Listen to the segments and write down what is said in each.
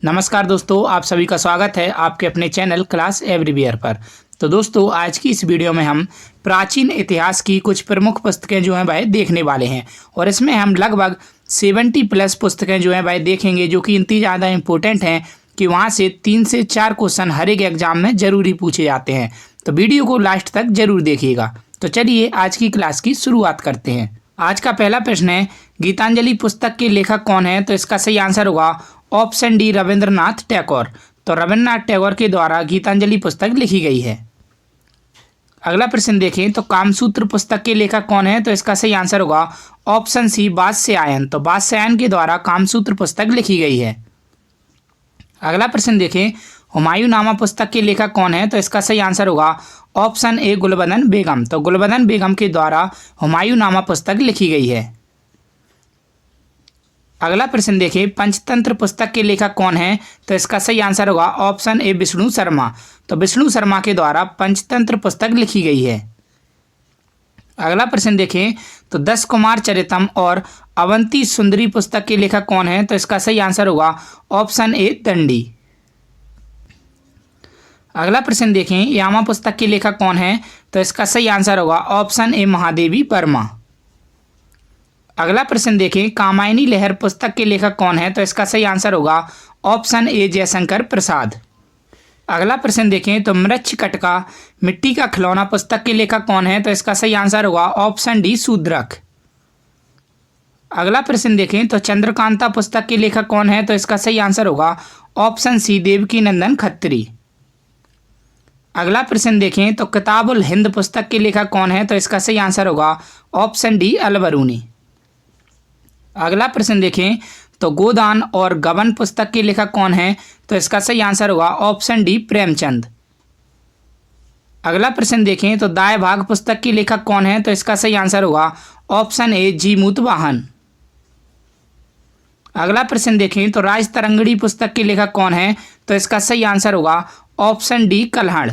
नमस्कार दोस्तों, आप सभी का स्वागत है आपके अपने चैनल क्लास एवरीवेयर पर। तो दोस्तों, आज की इस वीडियो में हम प्राचीन इतिहास की कुछ प्रमुख पुस्तकें जो हैं भाई देखने वाले हैं और इसमें हम लगभग 70 प्लस पुस्तकें जो हैं भाई देखेंगे, जो कि इतनी ज़्यादा इम्पोर्टेंट हैं कि वहाँ से 3 से 4 क्वेश्चन हर एक एग्जाम में ज़रूरी पूछे जाते हैं। तो वीडियो को लास्ट तक ज़रूर देखिएगा। तो चलिए आज की क्लास की शुरुआत करते हैं। आज का पहला प्रश्न है, गीतांजलि पुस्तक के लेखक कौन है? तो इसका सही आंसर होगा ऑप्शन डी, रविंद्रनाथ टैगोर। तो रविंद्रनाथ टैगोर के द्वारा गीतांजलि पुस्तक लिखी गई है। अगला प्रश्न देखें, तो कामसूत्र पुस्तक के लेखक कौन है? तो इसका सही आंसर होगा ऑप्शन सी, वात्स्यायन। तो वात्स्यायन के द्वारा कामसूत्र पुस्तक लिखी गई है। अगला प्रश्न देखें, हुमायूंनामा पुस्तक के लेखक कौन है? तो इसका सही आंसर होगा ऑप्शन ए, गुलबदन बेगम। तो गुलबदन बेगम के द्वारा हुमायूंनामा पुस्तक लिखी गई है। अगला प्रश्न देखिए, पंचतंत्र पुस्तक के लेखक कौन है? तो इसका सही आंसर होगा ऑप्शन ए, विष्णु शर्मा। तो विष्णु शर्मा के द्वारा पंचतंत्र पुस्तक लिखी गई है। अगला प्रश्न देखें, तो 10 कुमार चरितम और अवंती सुंदरी पुस्तक के लेखक कौन है? तो इसका सही आंसर होगा ऑप्शन ए, दंडी। अगला प्रश्न देखें, यामा पुस्तक के लेखक कौन है? तो इसका सही आंसर होगा ऑप्शन ए, महादेवी वर्मा। अगला प्रश्न देखें, कामायनी लहर पुस्तक के लेखक कौन है? तो इसका सही आंसर होगा ऑप्शन ए, जयशंकर प्रसाद। अगला प्रश्न देखें, तो मृच्छकटिका मिट्टी का खिलौना पुस्तक के लेखक कौन है? तो इसका सही आंसर होगा ऑप्शन डी, शूद्रक। अगला प्रश्न देखें, तो चंद्रकांता पुस्तक के लेखक कौन है? तो इसका सही आंसर होगा ऑप्शन सी, देवकी नंदन खत्री। अगला प्रश्न देखें, तो किताबुल हिंद पुस्तक के लेखक कौन है? तो इसका सही आंसर होगा ऑप्शन डी, अलबरूनी। अगला प्रश्न देखें, तो गोदान और गबन पुस्तक के लेखक कौन है? तो इसका सही आंसर होगा ऑप्शन डी, प्रेमचंद। अगला प्रश्न देखें, तो दाय भाग पुस्तक के लेखक कौन है? तो इसका सही आंसर होगा ऑप्शन ए, जीमूत वाहन। अगला प्रश्न देखें, तो राजतरंगिणी पुस्तक के लेखक कौन है? तो इसका सही आंसर होगा ऑप्शन डी, कल्हड़।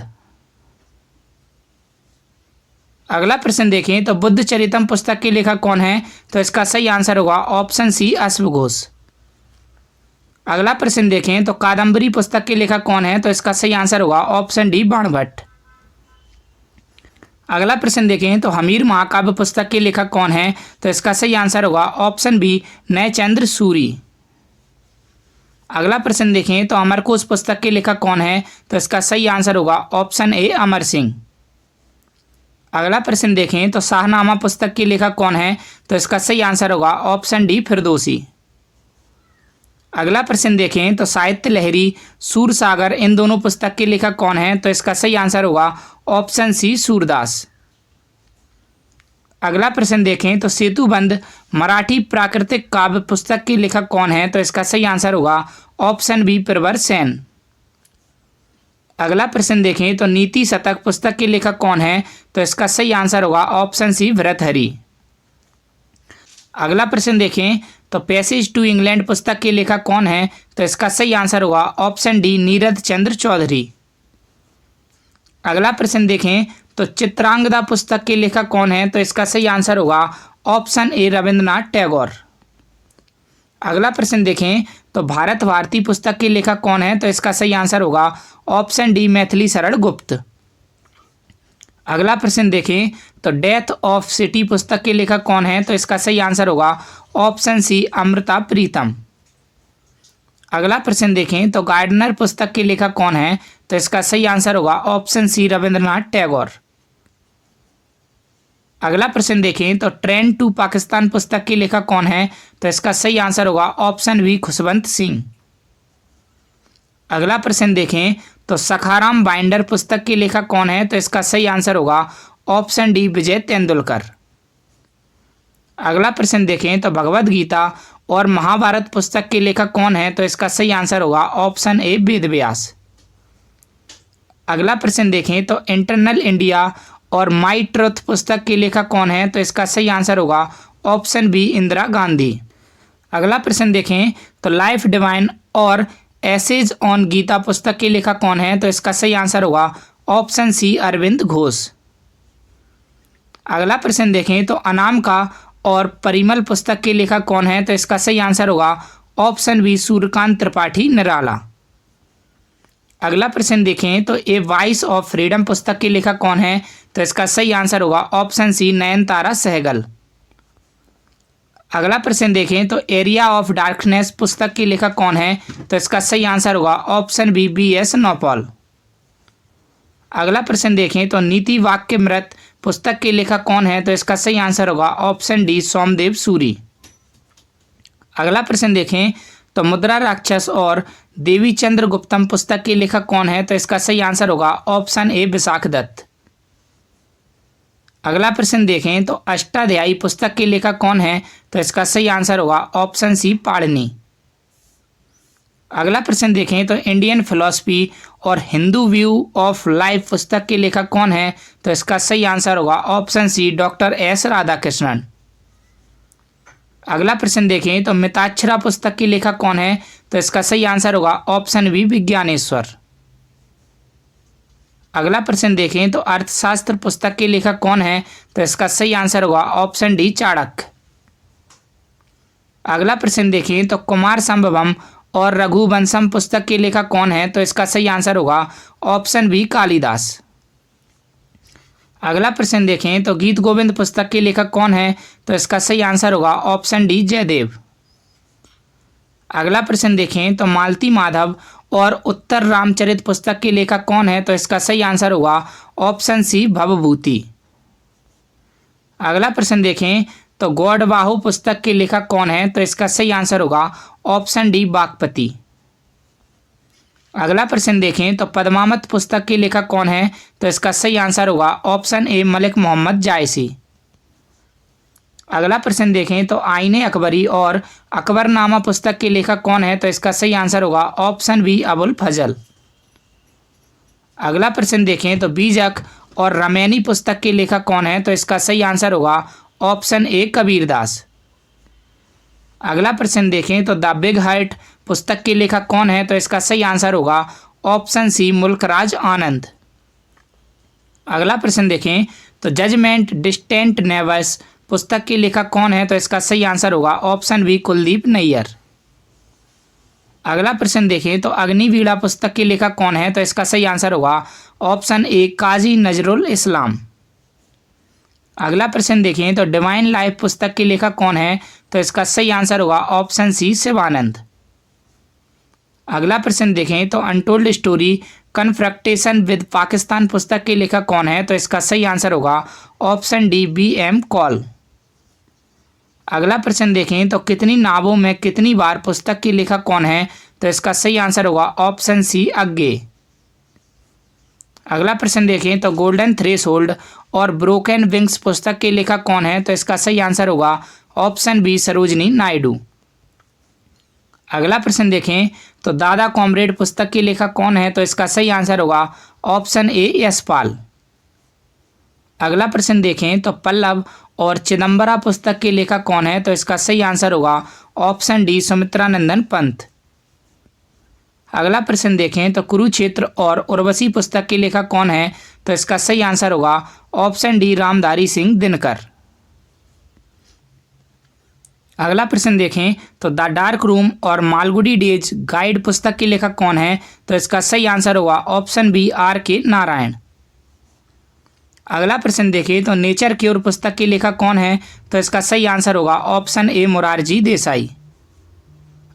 अगला प्रश्न देखें, तो बुद्ध चरितम पुस्तक के लेखक कौन है? तो इसका सही आंसर होगा ऑप्शन सी, अश्वघोष। अगला प्रश्न देखें, तो कादम्बरी पुस्तक के लेखक कौन है? तो इसका सही आंसर होगा ऑप्शन डी, बाणभट्ट। अगला प्रश्न देखें, तो हमीर महाकाव्य पुस्तक के लेखक कौन है? तो इसका सही आंसर होगा ऑप्शन बी, नयचंद्र सूरी। अगला प्रश्न देखें, तो अमरकोश पुस्तक के लेखक कौन है? तो इसका सही आंसर होगा ऑप्शन ए, अमर सिंह। अगला प्रश्न देखें, तो शाहनामा पुस्तक के लेखक कौन है? तो इसका सही आंसर होगा ऑप्शन डी, फिरदौसी। अगला प्रश्न देखें, तो साहित्य लहरी, सूरसागर, इन दोनों पुस्तक के लेखक कौन है? तो इसका सही आंसर होगा ऑप्शन सी, सूरदास। अगला प्रश्न देखें, तो सेतुबंध मराठी प्राकृतिक काव्य पुस्तक के लेखक कौन है? तो इसका सही आंसर होगा ऑप्शन बी, प्रवर सेन। अगला प्रश्न देखें, तो नीति शतक पुस्तक के लेखक कौन है? तो इसका सही आंसर होगा ऑप्शन सी, भर्तृहरि। अगला प्रश्न देखें, तो पैसेज टू इंग्लैंड पुस्तक के लेखक कौन है? तो इसका सही आंसर होगा ऑप्शन डी, नीरद चंद्र चौधरी। अगला प्रश्न देखें, तो चित्रांगदा पुस्तक के लेखक कौन है? तो इसका सही आंसर होगा ऑप्शन ए, रविंद्रनाथ टैगोर। अगला प्रश्न देखें, तो भारत भारती पुस्तक के लेखक कौन है? तो इसका सही आंसर होगा ऑप्शन डी, मैथिली शरण गुप्त। अगला प्रश्न देखें, तो डेथ ऑफ सिटी पुस्तक के लेखक कौन है? तो इसका सही आंसर होगा ऑप्शन सी, अमृता प्रीतम। अगला प्रश्न देखें, तो गार्डनर पुस्तक के लेखक कौन है? तो इसका सही आंसर होगा ऑप्शन सी, रविंद्रनाथ टैगोर। अगला प्रश्न देखें, तो ट्रेन टू पाकिस्तान पुस्तक के लेखक कौन है? तो इसका सही आंसर होगा ऑप्शन बी, खुशवंत सिंह। अगला प्रश्न देखें, तो सखाराम बाइंडर पुस्तक के लेखक कौन है? तो इसका सही आंसर होगा ऑप्शन डी, विजय तेंदुलकर। अगला प्रश्न देखें, तो भगवद गीता और महाभारत पुस्तक के लेखक कौन है? तो इसका सही आंसर होगा ऑप्शन ए, वेद व्यास। अगला प्रश्न देखें, तो इंटरनल इंडिया और माई ट्रुथ पुस्तक के लेखक कौन है? तो इसका सही आंसर होगा ऑप्शन बी, इंदिरा गांधी। अगला प्रश्न देखें, तो लाइफ डिवाइन और एसेज ऑन गीता पुस्तक के लेखक कौन है? तो इसका सही आंसर होगा ऑप्शन सी, अरविंद घोष। अगला प्रश्न देखें, तो अनाम का और परिमल पुस्तक के लेखक कौन है? तो इसका सही आंसर होगा ऑप्शन बी सूर्यकांत त्रिपाठी निराला। अगला प्रश्न देखें तो ए वॉइस ऑफ फ्रीडम पुस्तक के लेखक कौन है? तो इसका सही आंसर होगा ऑप्शन सी नयनतारा सहगल। अगला प्रश्न देखें तो एरिया ऑफ डार्कनेस पुस्तक के लेखक कौन है? तो इसका सही आंसर होगा ऑप्शन बी BS नौपाल। अगला प्रश्न देखें तो नीति वाक्यमृत पुस्तक के लेखक कौन है? तो इसका सही आंसर होगा ऑप्शन डी सोमदेव सूरी। अगला प्रश्न देखें तो मुद्रा राक्षस और देवी चंद्रगुप्तम पुस्तक के लेखक कौन है? तो इसका सही आंसर होगा ऑप्शन ए विशाख दत्त। अगला प्रश्न देखें तो अष्टाध्यायी पुस्तक के लेखक कौन है? तो इसका सही आंसर होगा ऑप्शन सी पाणिनि। अगला प्रश्न देखें तो इंडियन फिलॉसफी और हिंदू व्यू ऑफ लाइफ पुस्तक के लेखक कौन है? तो इसका सही आंसर होगा option C doctor S Radhakrishnan. अगला प्रश्न देखें तो मिताक्षरा पुस्तक के लेखक कौन है? तो इसका सही आंसर होगा ऑप्शन बी विज्ञानेश्वर। अगला प्रश्न देखें तो अर्थशास्त्र पुस्तक के लेखक कौन है? तो इसका सही आंसर होगा ऑप्शन डी चाणक्य। अगला प्रश्न देखें तो कुमार संभवम और रघुवंशम पुस्तक के लेखक कौन है? तो इसका सही आंसर होगा ऑप्शन बी कालिदास। अगला प्रश्न देखें तो गीत गोविंद पुस्तक के लेखक कौन है? तो इसका सही आंसर होगा ऑप्शन डी जयदेव। अगला प्रश्न देखें तो मालती माधव और उत्तर रामचरित पुस्तक के लेखक कौन है? तो इसका सही आंसर होगा ऑप्शन सी भवभूति। अगला प्रश्न देखें तो गौड़बाहु पुस्तक के लेखक कौन है? तो इसका सही आंसर होगा ऑप्शन डी बागपति। अगला प्रश्न देखें तो पद्मावत पुस्तक के लेखक कौन है? तो इसका सही आंसर होगा ऑप्शन ए मलिक मोहम्मद जायसी। अगला प्रश्न देखें तो आईने अकबरी और अकबरनामा पुस्तक के लेखक कौन है? तो इसका सही आंसर होगा ऑप्शन बी अबुल फजल। अगला प्रश्न देखें तो बीजक और रामायणी पुस्तक के लेखक कौन है? तो इसका सही आंसर होगा ऑप्शन ए कबीरदास। अगला प्रश्न देखें तो द बिग हार्ट पुस्तक के लेखक कौन है? तो इसका सही आंसर होगा ऑप्शन सी मुल्कराज आनंद। अगला प्रश्न देखें तो जजमेंट डिस्टेंट नेवर्स पुस्तक के लेखक कौन है? तो इसका सही आंसर होगा ऑप्शन बी कुलदीप नैयर। अगला प्रश्न देखें तो अग्निवीणा पुस्तक के लेखक कौन है? तो इसका सही आंसर होगा ऑप्शन ए काजी नजरुल इस्लाम। अगला प्रश्न देखें तो डिवाइन लाइफ पुस्तक के लेखक कौन है? तो इसका सही आंसर होगा ऑप्शन सी शिवानंद। अगला प्रश्न देखें तो untold story confrontation with Pakistan पुस्तक के लेखक कौन है? तो इसका सही आंसर होगा ऑप्शन डी BM कॉल। अगला प्रश्न देखें तो कितनी नावों में कितनी बार पुस्तक के लेखक कौन है? तो इसका सही आंसर होगा ऑप्शन सी अज्ञे। अगला प्रश्न देखें तो गोल्डन थ्रेशोल्ड और ब्रोकन विंग्स पुस्तक के लेखक कौन है? तो इसका सही आंसर होगा ऑप्शन बी सरोजनी नायडू। अगला प्रश्न देखें तो दादा कॉमरेड पुस्तक के लेखक कौन है? तो इसका सही आंसर होगा ऑप्शन ए यशपाल। अगला प्रश्न देखें तो पल्लव और चिदम्बरा पुस्तक के लेखक कौन है? तो इसका सही आंसर होगा ऑप्शन डी सुमित्रानंदन पंत। अगला प्रश्न देखें तो कुरुक्षेत्र और उर्वशी पुस्तक के लेखक कौन है? तो इसका सही आंसर होगा ऑप्शन डी रामधारी सिंह दिनकर। अगला प्रश्न देखें तो द डार्क रूम और मालगुडी डेज गाइड पुस्तक के लेखक कौन है? तो इसका सही आंसर होगा ऑप्शन बी RK नारायण। अगला प्रश्न देखें तो नेचर क्योर पुस्तक के लेखक कौन है? तो इसका सही आंसर होगा ऑप्शन ए मोरारजी देसाई।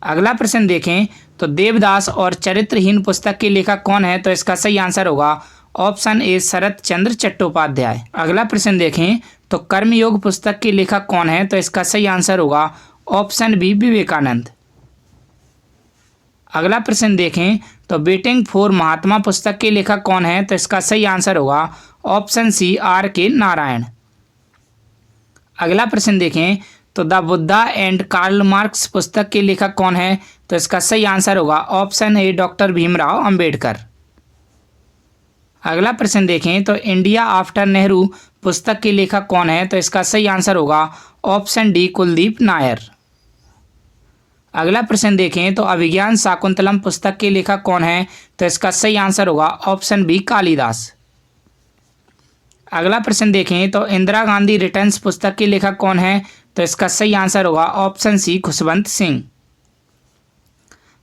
अगला प्रश्न देखें तो देवदास और चरित्रहीन पुस्तक के लेखक कौन है? तो इसका सही आंसर होगा ऑप्शन ए शरत चंद्र चट्टोपाध्याय। अगला प्रश्न देखें तो कर्मयोग पुस्तक के लेखक कौन है? तो इसका सही आंसर होगा ऑप्शन बी विवेकानंद। अगला प्रश्न देखें तो वेटिंग फॉर महात्मा पुस्तक के लेखक कौन है? तो इसका सही आंसर होगा ऑप्शन सी RK नारायण। अगला प्रश्न देखें तो the Buddha and Karl Marx पुस्तक के लेखक कौन है? तो इसका सही आंसर होगा option A doctor Bhimrao Ambedkar. अगला प्रश्न देखें तो इंडिया आफ्टर नेहरू पुस्तक के लेखक कौन है? तो इसका सही आंसर होगा ऑप्शन डी कुलदीप नायर। अगला प्रश्न देखें तो अभिज्ञान शाकुंतलम पुस्तक के लेखक कौन है? तो इसका सही आंसर होगा ऑप्शन बी कालिदास। अगला प्रश्न देखें तो इंदिरा गांधी रिटर्न्स पुस्तक के लेखक कौन है? तो इसका सही आंसर होगा ऑप्शन सी खुशवंत सिंह।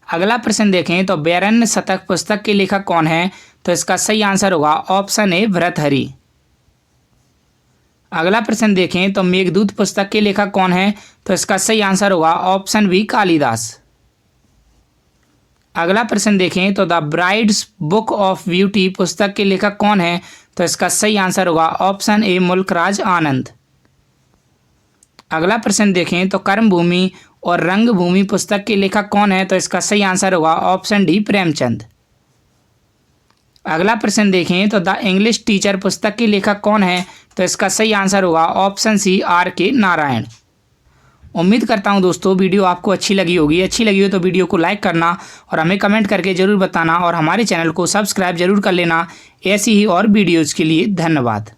अगला प्रश्न देखें तो बैरन शतक पुस्तक के लेखक कौन है? तो इसका सही आंसर होगा ऑप्शन ए भर्तृहरि। अगला प्रश्न देखें तो मेघदूत पुस्तक के लेखक कौन है? तो इसका सही आंसर होगा ऑप्शन बी कालिदास। अगला प्रश्न देखें तो the brides book of beauty पुस्तक के लेखक कौन है? तो इसका सही आंसर होगा ऑप्शन ए मुल्कराज आनंद। अगला प्रश्न देखें तो कर्मभूमि और रंगभूमि पुस्तक के लेखक कौन है? तो इसका सही आंसर होगा ऑप्शन डी प्रेमचंद। अगला प्रश्न देखें तो द इंग्लिश टीचर पुस्तक के लेखक कौन है? तो इसका सही आंसर होगा ऑप्शन सी R.K. नारायण। उम्मीद करता हूं दोस्तों वीडियो आपको अच्छी लगी होगी। अच्छी लगी हो तो वीडियो को लाइक करना और हमें कमेंट करके ज़रूर बताना और हमारे चैनल को सब्सक्राइब जरूर कर लेना ऐसी ही और वीडियोज़ के लिए। धन्यवाद।